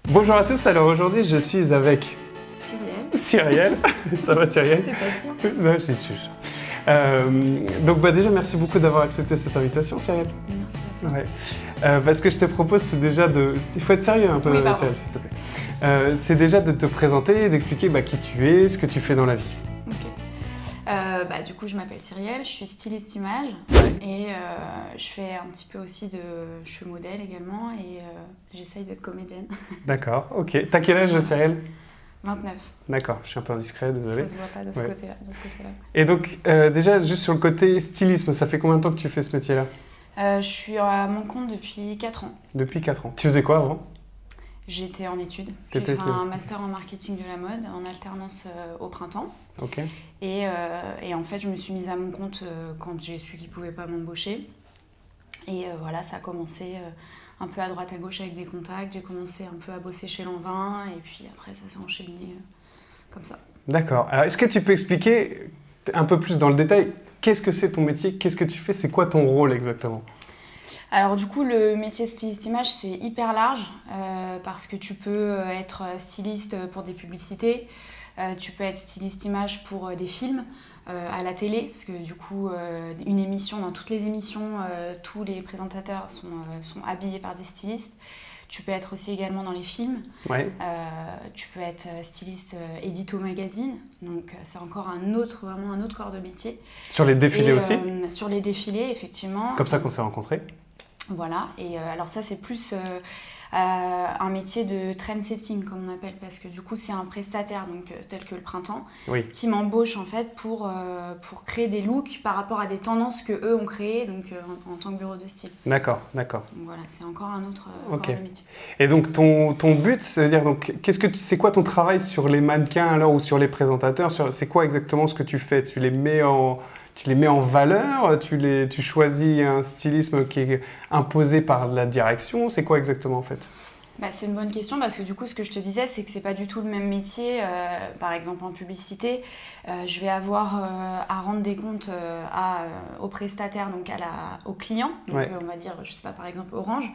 Bonjour à tous, alors aujourd'hui je suis avec Cyrielle. Ça va Cyrielle? T'es pas sûre? Ouais, c'est sûr. Donc déjà merci beaucoup d'avoir accepté cette invitation Cyrielle. Merci à toi. Ouais. Ce que je te propose c'est déjà de... Il faut être sérieux un peu Oui, Cyrielle s'il te plaît. C'est déjà de te présenter et d'expliquer qui tu es, ce que tu fais dans la vie. Ok. Du coup je m'appelle Cyrielle, je suis styliste image et je fais un petit peu aussi de... Je suis modèle également et j'essaye d'être comédienne. D'accord, ok. T'as quel âge Cyrielle? 29. D'accord, je suis un peu indiscret, désolé. Ça se voit pas de ce côté-là. Et donc déjà juste sur le côté stylisme, ça fait combien de temps que tu fais ce métier-là? Je suis à mon compte depuis 4 ans. Depuis 4 ans. Tu faisais quoi avant? J'étais en études. J'ai fait un master en marketing de la mode en alternance au printemps. Ok. Et en fait, je me suis mise à mon compte quand j'ai su qu'ils ne pouvaient pas m'embaucher. Et voilà, ça a commencé un peu à droite à gauche avec des contacts. J'ai commencé un peu à bosser chez Lanvin et puis après, ça s'est enchaîné comme ça. D'accord. Alors, est-ce que tu peux expliquer un peu plus dans le détail qu'est-ce que c'est ton métier? Qu'est-ce que tu fais? C'est quoi ton rôle exactement? Alors du coup, le métier de styliste image, c'est hyper large parce que tu peux être styliste pour des publicités, tu peux être styliste image pour des films à la télé, parce que du coup, une émission, dans toutes les émissions, tous les présentateurs sont habillés par des stylistes. Tu peux être aussi également dans les films. Ouais. Tu peux être styliste édito magazine, donc c'est encore vraiment un autre corps de métier. Sur les défilés aussi? Sur les défilés, effectivement. C'est comme ça qu'on s'est rencontrés. Voilà, et alors ça c'est plus un métier de trend-setting comme on appelle, parce que du coup c'est un prestataire donc, tel que le printemps qui m'embauche en fait pour créer des looks par rapport à des tendances que eux ont créées donc, en tant que bureau de style. D'accord. Donc, voilà, c'est encore un autre corps de métier. Et donc ton but, c'est-à-dire donc, c'est quoi ton travail sur les mannequins alors, ou sur les présentateurs? C'est quoi exactement ce que tu fais? Tu les mets en valeur, tu choisis un stylisme qui est imposé par la direction, c'est quoi exactement en fait? C'est une bonne question parce que du coup ce que je te disais c'est que c'est pas du tout le même métier. Par exemple en publicité, je vais avoir à rendre des comptes aux prestataires, donc aux clients, donc, on va dire je sais pas par exemple Orange.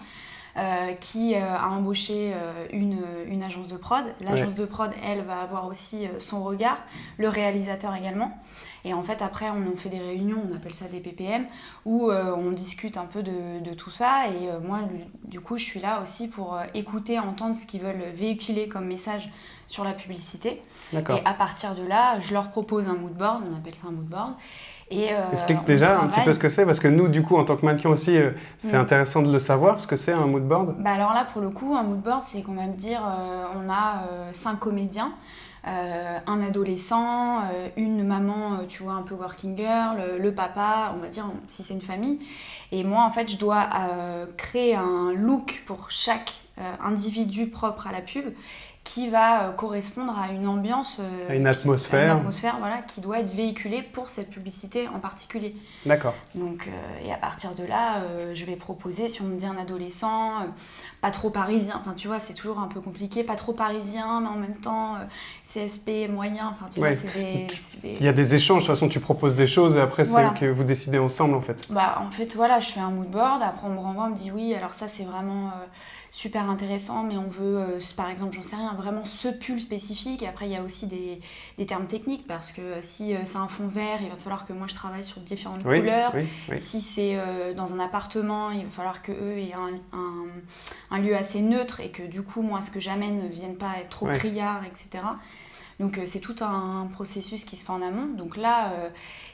Qui a embauché une agence de prod. L'agence de prod, elle, va avoir aussi son regard, le réalisateur également. Et en fait, après, on fait des réunions, on appelle ça des PPM, où on discute un peu de tout ça. Et moi, du coup, je suis là aussi pour écouter, entendre ce qu'ils veulent véhiculer comme message sur la publicité. D'accord. Et à partir de là, je leur propose un mood board, on appelle ça un mood board. Explique déjà un petit peu ce que c'est, parce que nous, du coup, en tant que mannequin aussi, c'est intéressant de le savoir, ce que c'est un mood board. Alors là, pour le coup, un mood board, c'est qu'on va me dire, on a 5 comédiens, un adolescent, une maman, tu vois, un peu working girl, le papa, on va dire, si c'est une famille. Et moi, en fait, je dois créer un look pour chaque individu propre à la pub, qui va correspondre à une ambiance, à une atmosphère, voilà, qui doit être véhiculée pour cette publicité en particulier. D'accord. Donc, et à partir de là, je vais proposer, si on me dit un adolescent, pas trop parisien, enfin tu vois, c'est toujours un peu compliqué, pas trop parisien, mais en même temps CSP moyen, enfin tu vois, Il y a des échanges, de toute façon tu proposes des choses et après c'est que vous décidez ensemble en fait. En fait voilà, je fais un mood board, après on me renvoie, on me dit oui, alors ça c'est vraiment super intéressant, mais on veut, par exemple, j'en sais rien, vraiment ce pull spécifique. Et après, il y a aussi des termes techniques, parce que si c'est un fond vert, il va falloir que moi je travaille sur différentes couleurs. Oui. Si c'est dans un appartement, il va falloir qu'eux aient un lieu assez neutre et que du coup, moi, ce que j'amène ne vienne pas être trop criard, etc. Donc c'est tout un processus qui se fait en amont. Donc là,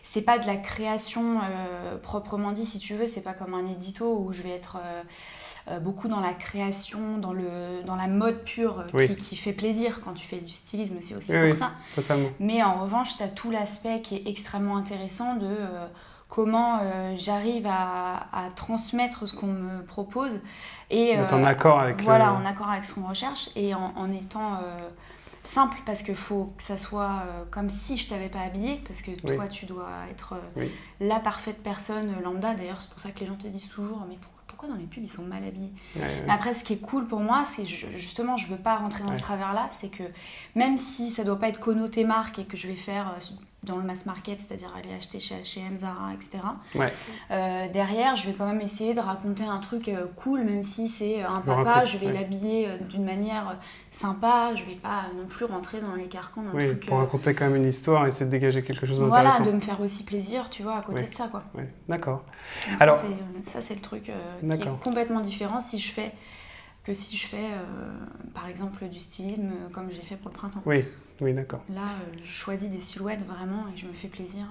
c'est pas de la création proprement dit, si tu veux. C'est pas comme un édito où je vais être beaucoup dans la création, dans la mode pure qui fait plaisir quand tu fais du stylisme. C'est aussi pour ça. Totalement. Mais en revanche, tu as tout l'aspect qui est extrêmement intéressant de comment j'arrive à transmettre ce qu'on me propose. Et en accord avec en accord avec ce qu'on recherche et en étant simple, parce qu'il faut que ça soit comme si je t'avais pas habillée, parce que toi tu dois être la parfaite personne lambda. D'ailleurs c'est pour ça que les gens te disent toujours mais pourquoi dans les pubs ils sont mal habillés. Mais après ce qui est cool pour moi, c'est justement je veux pas rentrer dans ce travers là, c'est que même si ça doit pas être connoté marque et que je vais faire dans le mass market, c'est-à-dire aller acheter chez H&M, Zara, etc. Ouais. Derrière, je vais quand même essayer de raconter un truc cool, même si c'est un papa, je vais l'habiller d'une manière sympa, je vais pas non plus rentrer dans les carcans d'un truc... pour raconter quand même une histoire et essayer de dégager quelque chose d'intéressant. Voilà, de me faire aussi plaisir, tu vois, à côté de ça, quoi. Ouais. D'accord. Donc alors, ça, c'est le truc qui est complètement différent si je fais par exemple du stylisme comme j'ai fait pour le printemps. Oui, d'accord. Là, je choisis des silhouettes vraiment et je me fais plaisir.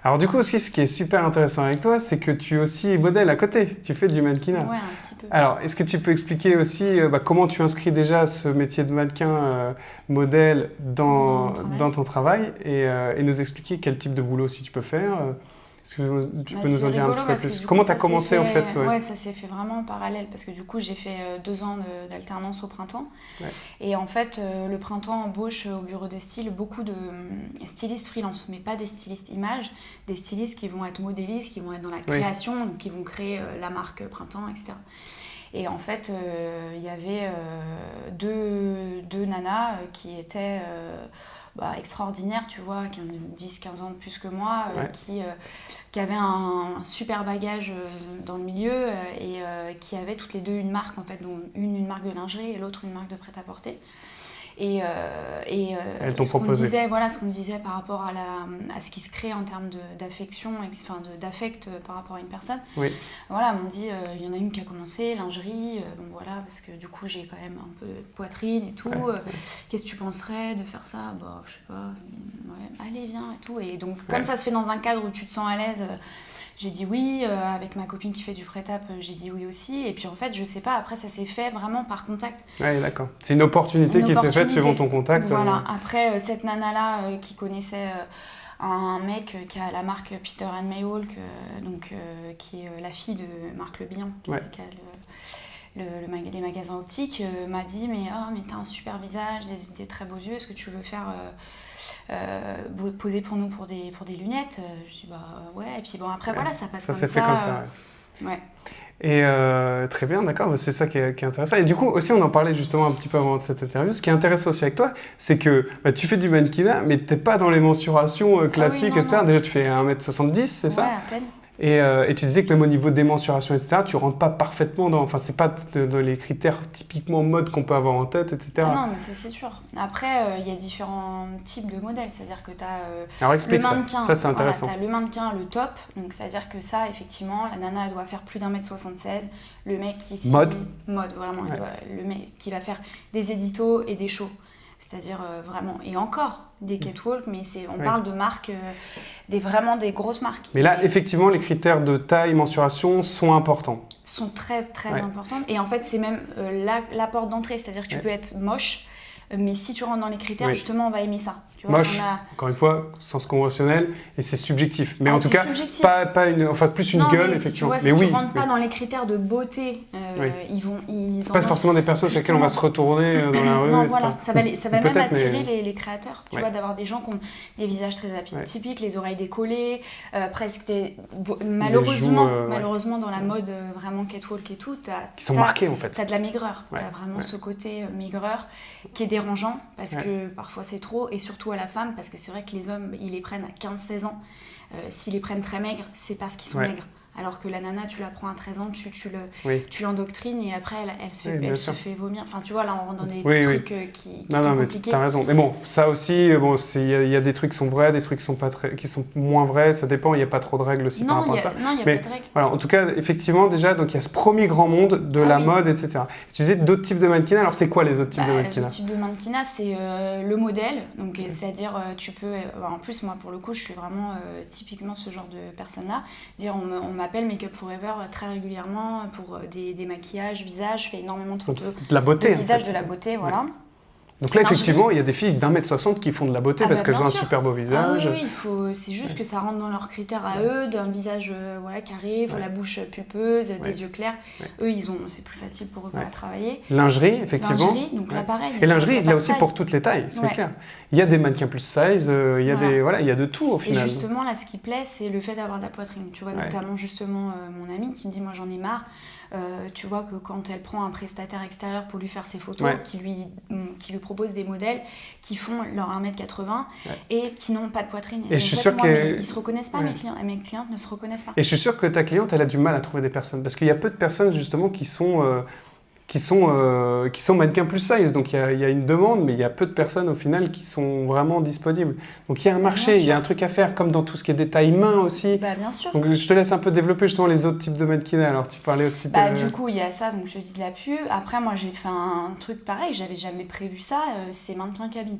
Alors du coup aussi, ce qui est super intéressant avec toi, c'est que tu es aussi modèle à côté. Tu fais du mannequinat. Ouais, un petit peu. Alors, est-ce que tu peux expliquer aussi comment tu inscris déjà ce métier de mannequin modèle dans ton travail et nous expliquer quel type de boulot aussi tu peux faire Est-ce que tu peux nous en dire un petit peu plus? Comment tu as commencé en fait? Ouais, ça s'est fait vraiment en parallèle parce que du coup j'ai fait 2 ans d'alternance au printemps. Ouais. Et en fait le printemps embauche au bureau de style beaucoup de stylistes freelance, mais pas des stylistes images, des stylistes qui vont être modélistes, qui vont être dans la création, donc qui vont créer la marque printemps, etc. Et en fait il y avait deux nanas qui étaient... extraordinaire, tu vois, qui ont 10-15 ans de plus que moi, qui avaient un super bagage dans le milieu et qui avaient toutes les deux une marque, en fait, dont une marque de lingerie et l'autre une marque de prêt-à-porter. Et elles t'ont proposé. Ce qu'on disait par rapport à ce qui se crée en termes d'affection, d'affect par rapport à une personne. Oui. Voilà, elles m'ont dit, il y en a une qui a commencé, lingerie, parce que du coup j'ai quand même un peu de poitrine et tout. Qu'est-ce que tu penserais de faire ça? Je sais pas, allez viens et tout. Et donc comme ça se fait dans un cadre où tu te sens à l'aise, j'ai dit oui, avec ma copine qui fait du prêt-à-porter, j'ai dit oui aussi. Et puis en fait, je sais pas, après ça s'est fait vraiment par contact. Oui, d'accord. C'est une opportunité qui s'est faite suivant ton contact. Voilà, après cette nana-là qui connaissait un mec qui a la marque Peter and Mayhawk, qui est la fille de Marc Le Bihan, qui a les magasins optiques, m'a dit mais t'as un super visage, des très beaux yeux, est-ce que tu veux faire... poser pour nous pour des lunettes? Je dis ouais, et puis après voilà, ça passe comme ça. Ça s'est fait comme ça, ouais. Et très bien, d'accord, c'est ça qui est intéressant. Et du coup, aussi, on en parlait justement un petit peu avant cette interview. Ce qui est intéressant aussi avec toi, c'est que tu fais du mannequinat, mais tu n'es pas dans les mensurations classiques, etc. Déjà, tu fais 1m70, c'est ça? Ouais, à peine. Et tu disais que même au niveau des mensurations, etc., tu ne rentres pas parfaitement dans... Enfin, c'est pas dans les critères typiquement mode qu'on peut avoir en tête, etc. Non, mais c'est sûr. Après, il y a différents types de modèles. C'est-à-dire que tu as Alors, explique le mannequin. Ça, c'est intéressant. Tu as le mannequin, le top. Donc, c'est-à-dire que ça, effectivement, la nana, elle doit faire plus d'1m76. Le mec qui... Mode, vraiment. Le mec qui va faire des éditos et des shows. C'est-à-dire vraiment, et encore des catwalks, mais on parle de marques, vraiment des grosses marques. Mais là, effectivement, les critères de taille, mensuration sont importants. Sont très, très importants. Et en fait, c'est même la porte d'entrée. C'est-à-dire que tu peux être moche, mais si tu rentres dans les critères, justement, on va aimer ça. Tu vois, moche, encore une fois, sens conventionnel, et c'est subjectif. Mais en tout cas, plus une gueule, effectivement. Si tu ne rentres pas dans les critères de beauté, c'est pas forcément des personnes sur lesquelles on va se retourner dans la rue. Non, voilà, ça va même attirer les créateurs. Tu vois, d'avoir des gens qui ont des visages très atypiques, les oreilles décollées, presque malheureusement, dans la mode vraiment catwalk et tout, qui sont marqués en fait. Tu as de la maigreur. Tu as vraiment ce côté maigreur qui est dérangeant parce que parfois c'est trop, et surtout à la femme, parce que c'est vrai que les hommes, ils les prennent à 15-16 ans. S'ils les prennent très maigres, c'est parce qu'ils sont maigres. Alors que la nana, tu la prends à 13 ans, tu l'endoctrines et après, elle se fait vomir. Enfin, tu vois, là, on rentre dans des trucs qui sont compliqués. T'as raison. Mais bon, ça aussi, il y a des trucs qui sont vrais, des trucs qui sont moins vrais. Ça dépend, il n'y a pas trop de règles aussi par rapport à ça. Non, il n'y a pas de règles. Voilà, en tout cas, effectivement, déjà, donc il y a ce premier grand monde de la mode, etc. Tu disais d'autres types de mannequinat. Alors, c'est quoi les autres types de mannequinat? Les types de mannequinat, c'est le modèle. Donc, c'est-à-dire, tu peux... en plus, moi, pour le coup, je suis vraiment typiquement ce genre de personne-là. On m'appelle Make Up Forever très régulièrement pour des maquillages, visage. Je fais énormément de photos de la beauté, de visage, de la beauté, voilà. Donc là, effectivement, il y a des filles d'1m60 qui font de la beauté parce qu'elles ont un super beau visage. Oui, c'est juste que ça rentre dans leurs critères à eux, d'un visage carré, la bouche pulpeuse, des yeux clairs. Eux, c'est plus facile pour eux à travailler. Lingerie, effectivement. Lingerie, donc là, pareil. Et lingerie, là aussi pour toutes les tailles, c'est clair. Il y a des mannequins plus size, il y a de tout au final. Et justement, là, ce qui plaît, c'est le fait d'avoir de la poitrine. Tu vois, notamment justement mon amie qui me dit, moi j'en ai marre. tu vois que quand elle prend un prestataire extérieur pour lui faire ses photos, qui lui propose des modèles qui font leur 1m80 et qui n'ont pas de poitrine. Et je suis sûre ils se reconnaissent pas, mes clientes ne se reconnaissent pas. Et je suis sûre que ta cliente, elle a du mal à trouver des personnes. Parce qu'il y a peu de personnes, justement, qui sont mannequins plus size. Donc, il y a une demande, mais il y a peu de personnes, au final, qui sont vraiment disponibles. Donc, il y a un marché, il y a un truc à faire, comme dans tout ce qui est des tailles mains aussi. Bien sûr. Donc, je te laisse un peu développer, justement, les autres types de mannequinat. Alors, tu parlais aussi de... Du coup, il y a ça, donc je te dis de la pub. Après, moi, j'ai fait un truc pareil, j'avais jamais prévu ça, c'est mannequin cabine.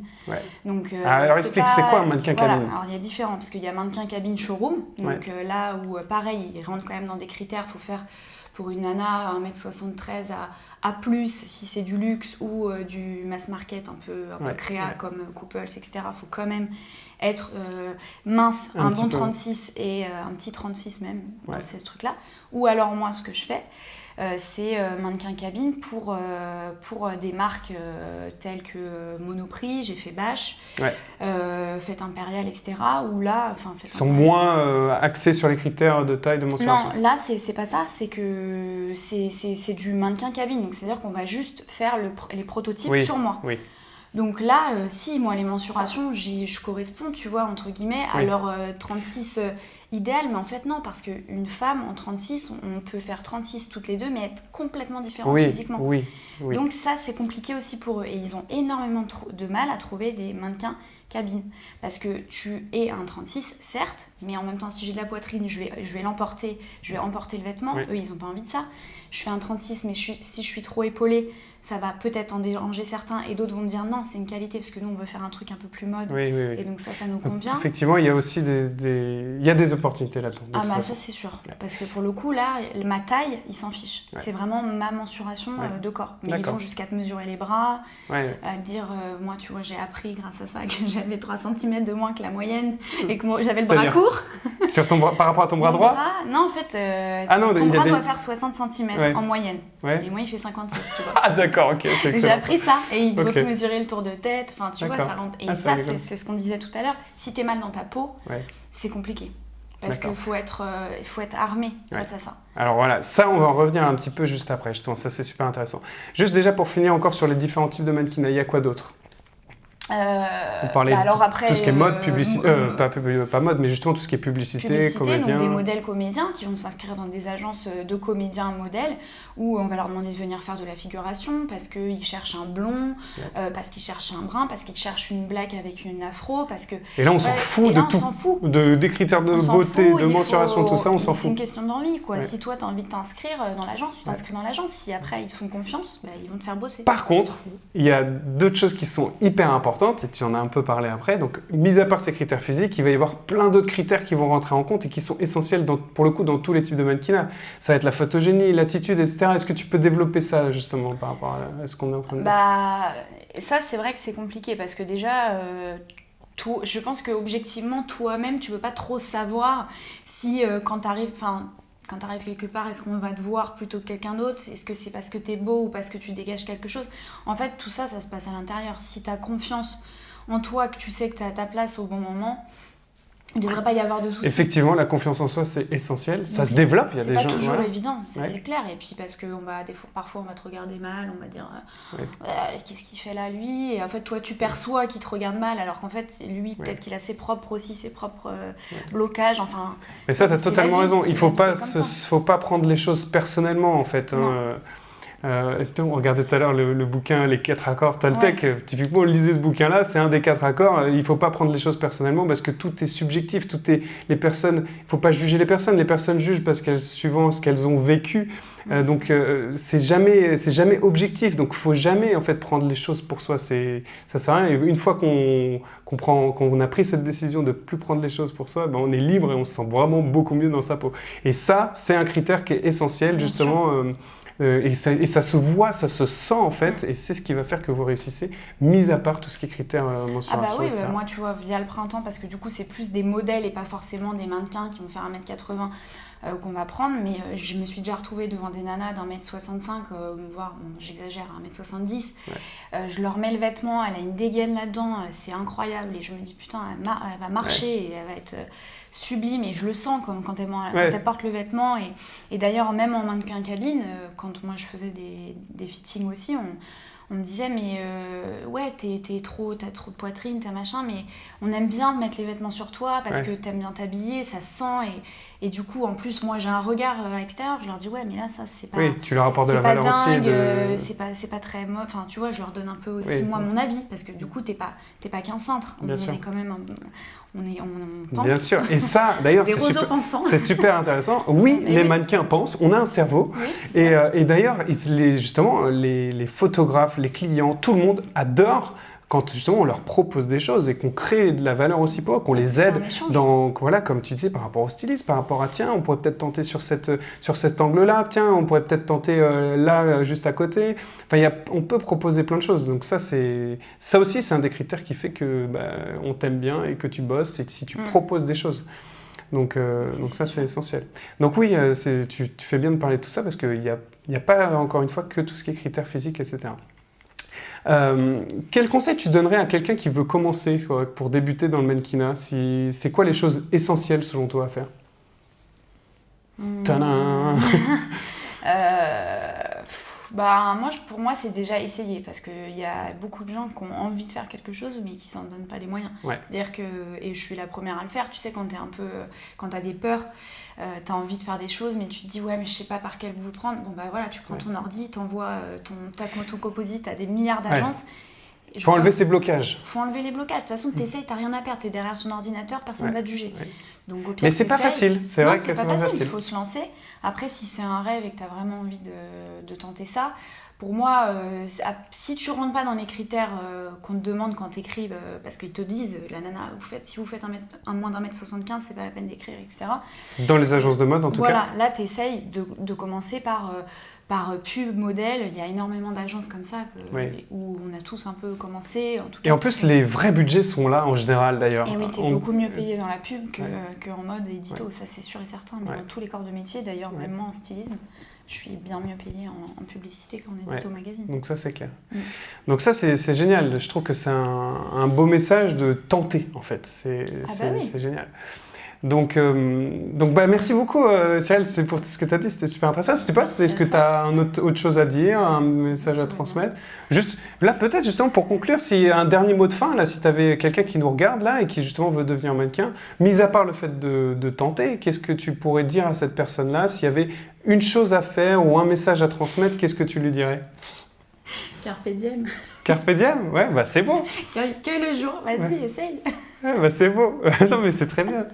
Donc, alors, explique, c'est quoi un mannequin cabine? Alors, il y a différents, parce qu'il y a mannequin cabine showroom. Donc, là où, pareil, ils rentrent quand même dans des critères, il faut faire... Pour une nana, 1m73 à plus, si c'est du luxe ou du mass market un peu créa comme Couples, etc. Il faut quand même être mince, un bon 36 et un petit 36 même, dans ces trucs-là. Ou alors moi, ce que je fais, c'est mannequin cabine pour des marques telles que Monoprix, j'ai fait Bash, Fête Impériale, etc. Où là, ils sont moins axés sur les critères de taille, de mensuration. Non, là, c'est pas ça, c'est que c'est du mannequin cabine. Donc, c'est-à-dire qu'on va juste faire les prototypes sur moi. Oui. Donc là, si moi, les mensurations, je corresponds, tu vois, entre guillemets, à leur 36 idéal, mais en fait non, parce qu'une femme en 36, on peut faire 36 toutes les deux, mais être complètement différentes physiquement. Oui. Donc ça, c'est compliqué aussi pour eux. Et ils ont énormément de mal à trouver des mannequins cabine. Parce que tu es un 36, certes, mais en même temps, si j'ai de la poitrine, je vais l'emporter, je vais emporter le vêtement. Eux, ils n'ont pas envie de ça. Je fais un 36, mais si je suis trop épaulée, ça va peut-être en déranger certains, et d'autres vont me dire non, c'est une qualité, parce que nous, on veut faire un truc un peu plus mode. Et donc ça nous convient. Donc, effectivement, il y a aussi il y a des opportunités là-dedans. Ça, c'est sûr. Parce que pour le coup, là, ma taille, ils s'en fichent. C'est vraiment ma mensuration de corps. Mais ils vont jusqu'à te mesurer les bras, à te dire, moi, tu vois, j'ai appris grâce à ça que j'avais 3 cm de moins que la moyenne et que j'avais le bras court. Par rapport à ton bras droit? Non, en fait, ton bras doit faire 60 cm en moyenne. Et moi, il fait 57, tu vois. Ah, d'accord, ok. J'ai appris ça. Et il doit te mesurer le tour de tête. Enfin, tu vois, ça rentre. Et ça, c'est ce qu'on disait tout à l'heure. Si t'es mal dans ta peau, c'est compliqué. Parce qu'il faut être armé face à ça. Alors voilà, ça, on va en revenir un petit peu juste après. Justement, ça, c'est super intéressant. Juste déjà pour finir encore sur les différents types de mannequinat, il y a quoi d'autre? On parlait de tout ce qui est mode, publicité, pas mode, mais justement tout ce qui est publicité comédien. Donc des modèles comédiens qui vont s'inscrire dans des agences de comédiens modèles où on va leur demander de venir faire de la figuration parce qu'ils cherchent un blond, parce qu'ils cherchent un brun, parce qu'ils cherchent une black avec une afro, parce que... Et là, on s'en fout de tout, des critères de beauté, de mensuration, tout ça, on s'en fout. C'est une question d'envie, quoi. Si toi, tu as envie de t'inscrire dans l'agence, tu t'inscris dans l'agence. Si après, ils te font confiance, ils vont te faire bosser. Par contre, il y a d'autres choses qui sont hyper importantes, et tu en as un peu parlé après. Donc, mis à part ces critères physiques, il va y avoir plein d'autres critères qui vont rentrer en compte et qui sont essentiels, pour le coup, dans tous les types de mannequinat. Ça va être la photogénie, l'attitude, etc. Est-ce que tu peux développer ça, justement, par rapport à ce qu'on est en train de dire? Ça, c'est vrai que c'est compliqué, parce que déjà... je pense qu'objectivement, toi-même, tu ne peux pas trop savoir si quand tu arrives quelque part, est-ce qu'on va te voir plutôt que quelqu'un d'autre? Est-ce que c'est parce que tu es beau ou parce que tu dégages quelque chose? En fait, tout ça, ça se passe à l'intérieur. Si tu as confiance en toi, que tu sais que tu as ta place au bon moment, il ne devrait pas y avoir de soucis. Effectivement, la confiance en soi, c'est essentiel. Ça se développe. Il y a des gens. C'est pas toujours évident, c'est clair. Et puis parce que parfois, on va te regarder mal, on va dire qu'est-ce qu'il fait là, lui? Et en fait, toi, tu perçois qu'il te regarde mal, alors qu'en fait, lui, peut-être qu'il a ses propres blocages. Enfin. Mais ça, tu as totalement raison. Il ne faut pas prendre les choses personnellement, en fait. On regardait tout à l'heure le bouquin Les 4 accords Toltec. Typiquement, lisez ce bouquin-là, c'est un des 4 accords. Il ne faut pas prendre les choses personnellement parce que tout est subjectif. Il ne faut pas juger les personnes. Les personnes jugent suivant ce qu'elles ont vécu. Donc, c'est jamais objectif. Donc, il ne faut jamais en fait, prendre les choses pour soi. Ça sert à rien. Et une fois qu'on a pris cette décision de ne plus prendre les choses pour soi, on est libre et on se sent vraiment beaucoup mieux dans sa peau. Et ça, c'est un critère qui est essentiel, bien justement. Et ça se voit, ça se sent en fait, et c'est ce qui va faire que vous réussissez, mis à part tout ce qui est critères mensuration, etc. Moi tu vois, via le printemps, parce que du coup c'est plus des modèles et pas forcément des mannequins qui vont faire 1m80, qu'on va prendre, mais je me suis déjà retrouvée devant des nanas d'1m65, voire, bon, j'exagère, 1m70. Je leur mets le vêtement, elle a une dégaine là-dedans, c'est incroyable, et je me dis putain, elle va marcher et elle va être sublime, et je le sens quand elle porte le vêtement. Et d'ailleurs, même en mannequin cabine, quand moi je faisais des fittings aussi, on me disait mais ouais t'as trop de poitrine, t'as machin, mais on aime bien mettre les vêtements sur toi parce que t'aimes bien t'habiller, ça sent, et du coup en plus moi j'ai un regard extérieur, je leur dis ouais mais là ça c'est pas, tu leur apportes de la valeur dingue, aussi c'est pas très enfin tu vois, je leur donne un peu aussi moi mon avis, parce que du coup t'es pas qu'un cintre, on est quand même on pense. Bien sûr, et ça d'ailleurs c'est super intéressant. Oui, les mannequins pensent, on a un cerveau, et d'ailleurs justement les photographes, les clients, tout le monde adore quand justement on leur propose des choses et qu'on crée de la valeur aussi pour eux, qu'on les aide dans, voilà, comme tu disais, par rapport au styliste, par rapport à tiens, on pourrait peut-être tenter sur cet angle-là, tiens, on pourrait peut-être tenter là, juste à côté. Enfin, on peut proposer plein de choses. Donc ça aussi, c'est un des critères qui fait que on t'aime bien et que tu bosses, c'est que si tu proposes des choses. Donc ça, c'est essentiel. Donc oui, tu fais bien de parler de tout ça parce qu'il n'y a pas, encore une fois, que tout ce qui est critères physiques, etc. Quel conseil tu donnerais à quelqu'un qui veut commencer pour débuter dans le mannequinat? C'est quoi les choses essentielles selon toi à faire? Tadam. Pour moi, c'est déjà essayer, parce qu'il y a beaucoup de gens qui ont envie de faire quelque chose, mais qui s'en donnent pas les moyens. C'est-à-dire que, et je suis la première à le faire, tu sais, quand t'as des peurs, t'as envie de faire des choses, mais tu te dis, ouais, mais je sais pas par quel bout le prendre. Bon, voilà, tu prends ton ordi, t'envoies ton composite à des milliards d'agences. Faut enlever ces blocages. Faut enlever les blocages. De toute façon, t'essayes, t'as rien à perdre, t'es derrière ton ordinateur, personne va te juger. Donc, au pire, mais c'est pas facile, c'est vrai que c'est pas facile. Il faut se lancer. Après, si c'est un rêve et que t'as vraiment envie de tenter ça, pour moi, si tu rentres pas dans les critères qu'on te demande quand t'écris, parce qu'ils te disent, la nana, si vous faites moins d'1m75, c'est pas la peine d'écrire, etc. Dans les agences de mode, en tout cas. Voilà, là, t'essayes de commencer par pub, modèle. Il y a énormément d'agences comme ça où on a tous un peu commencé. En tout cas, et en plus, les vrais budgets sont là en général d'ailleurs. Et oui, t'es beaucoup mieux payé dans la pub qu'en mode édito, ça c'est sûr et certain. Mais dans tous les corps de métier, d'ailleurs, même moi en stylisme, je suis bien mieux payée en publicité qu'en édito magazine. Donc ça, c'est clair. Donc ça, c'est génial. Je trouve que c'est un beau message de tenter, en fait. C'est génial. Donc merci beaucoup, Cyril, pour tout ce que tu as dit. C'était super intéressant. Est-ce que tu as autre chose à dire, un message à transmettre? Juste, là, peut-être, justement, pour conclure, si un dernier mot de fin, là, si tu avais quelqu'un qui nous regarde, là, et qui, justement, veut devenir mannequin, mis à part le fait de tenter, qu'est-ce que tu pourrais dire à cette personne-là? S'il y avait une chose à faire ou un message à transmettre, qu'est-ce que tu lui dirais? Carpe diem. Carpe diem? Ouais, c'est beau. Que le jour, vas-y, essaye. C'est beau. Non, mais c'est très bien.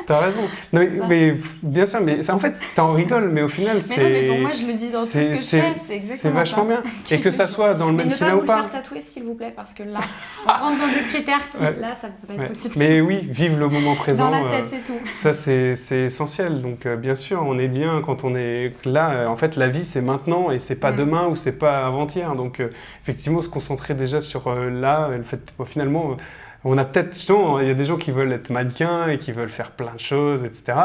T'as raison. Non, mais bien sûr, mais en fait, t'en rigoles, mais au final, c'est... Mais non, mais pour moi, je le dis dans tout ce que je fais, c'est exactement c'est vachement bien. Et que ça soit dans le mannequinat ou pas. Mais ne pas vous le faire tatouer, s'il vous plaît, parce que là, on rentre dans des critères qui, là, ça ne peut pas être possible. Mais oui, vive le moment présent. Dans la tête, c'est tout. Ça, c'est essentiel. Donc, bien sûr, on est bien quand on est là. En fait, la vie, c'est maintenant et c'est pas demain ou c'est pas avant-hier. Donc, effectivement, se concentrer déjà sur là, le fait, finalement... On a peut-être, justement, il y a des gens qui veulent être mannequins et qui veulent faire plein de choses, etc.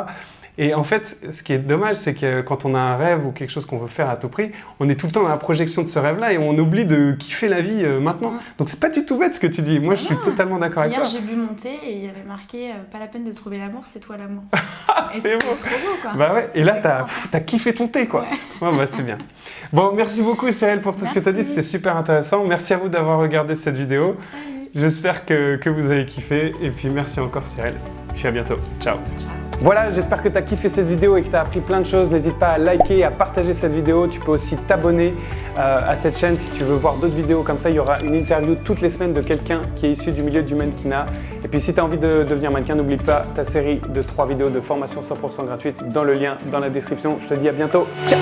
Et en fait, ce qui est dommage, c'est que quand on a un rêve ou quelque chose qu'on veut faire à tout prix, on est tout le temps dans la projection de ce rêve-là et on oublie de kiffer la vie maintenant. Donc c'est pas du tout bête ce que tu dis. Moi, je suis totalement d'accord avec toi. Hier, j'ai bu mon thé et il y avait marqué pas la peine de trouver l'amour, c'est toi l'amour. C'est beau. Trop beau, quoi. Bah ouais. Et là, t'as kiffé ton thé, quoi. Ouais, c'est bien. Bon, merci beaucoup, Cyril, pour tout ce que tu as dit. C'était super intéressant. Merci à vous d'avoir regardé cette vidéo. Salut. J'espère que vous avez kiffé. Et puis, merci encore, Cyril. Puis à bientôt. Ciao. Voilà, j'espère que tu as kiffé cette vidéo et que tu as appris plein de choses. N'hésite pas à liker et à partager cette vidéo. Tu peux aussi t'abonner à cette chaîne si tu veux voir d'autres vidéos comme ça. Il y aura une interview toutes les semaines de quelqu'un qui est issu du milieu du mannequinat. Et puis si tu as envie de devenir mannequin, n'oublie pas ta série de 3 vidéos de formation 100% gratuite dans le lien dans la description. Je te dis à bientôt. Ciao!